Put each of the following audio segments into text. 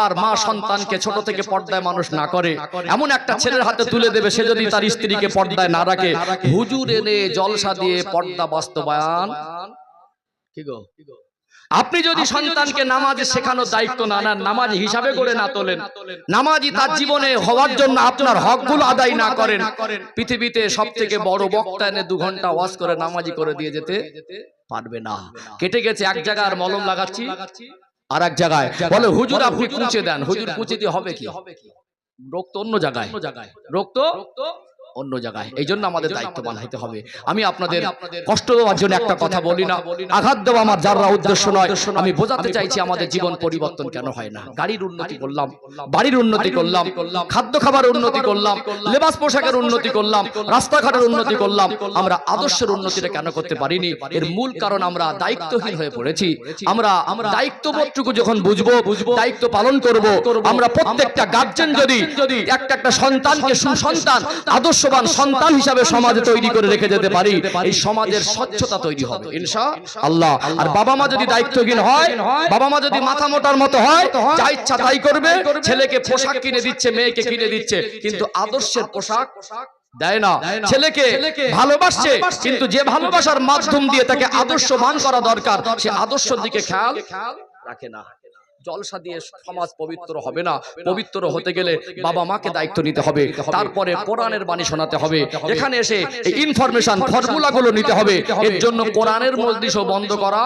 আর মা সন্তানকে ছোট থেকে পর্দায় মানুষ না করে, এমন একটা ছেলের হাতে তুলে দেবে, সে যদি তার স্ত্রীকে পর্দায় না রাখে, হুজুর এনে জলসা দিয়ে পর্দা বাস্তবায়ন কি গো। আপনি যদি সন্তানকে নামাজে শেখানোর দায়িত্ব না নেন, নামাজ হিসাবে করে না তোলেন, নামাজি তার জীবনে হওয়ার জন্য আপনার হকগুলো আদায় না করেন, পৃথিবীতে সবথেকে বড় বক্তা এনে 2 ঘন্টা ওয়াজ করে নামাজি করে দিয়ে যেতে পারবে না। কেটে গেছে এক জায়গায় আর মলম লাগাচ্ছি আর এক জায়গায়, বলে হুজুর আপনি কুঁচে দেন। হুজুর কুঁচে দিয়ে হবে কি? রোগ তো অন্য জায়গায়, রোগ তো অন্য জায়গায়। এই জন্য আমাদের দায়িত্ববান হইতে হবে। আমি আপনাদের কষ্ট দেওয়ার জন্য একটা কথা বলি না, আঘাত দেওয়া আমার যারা উদ্দেশ্য নয়। আমি বোঝাতে চাইছি আমাদের জীবন পরিবর্তন কেন হয় না। গাড়ির উন্নতি করলাম, বাড়ির উন্নতি করলাম, খাদ্য খাবার উন্নতি করলাম, লেবাস পোশাকের উন্নতি করলাম, রাস্তাঘাটের উন্নতি করলাম, আমরা আদর্শের উন্নতিটা কেন করতে পারিনি? এর মূল কারণ আমরা দায়িত্বহীন হয়ে পড়েছি। আমরা দায়িত্ববোধটুকু যখন বুঝবো, দায়িত্ব পালন করব, আমরা প্রত্যেকটা গার্জেন যদি একটা সন্তানকে সুসন্তান আদর্শবান সন্তান হিসাবে সমাজে তৈরি করে রেখে যেতে পারি, এই সমাজের স্বচ্ছতা তৈরি হবে ইনশাআল্লাহ। আর বাবা মা যদি দায়িত্বহীন হয়, বাবা মা যদি মাথা মোটার মতো হয়, যা ইচ্ছা তাই করবে, ছেলেকে পোশাক কিনে দিচ্ছে, মেয়েকে কিনে দিচ্ছে, কিন্তু আদর্শের পোশাক দেয় না। ছেলেকে ভালোবাসছে, কিন্তু যে ভালোবাসার মাধ্যম দিয়ে তাকে আদর্শবান করা দরকার, সে আদর্শের দিকে খেয়াল রাখে না। জলসা দিয়ে সমাজ পবিত্র হবে না। পবিত্র হতে গেলে বাবা মাকে দায়িত্ব নিতে হবে, তারপরে কোরআনের বাণী শোনাতে হবে, এখানে এসে এই ইনফরমেশন ফর্মুলাগুলো নিতে হবে। এর জন্য কোরআনের মজলিসও বন্ধ করা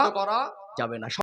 যাবে না।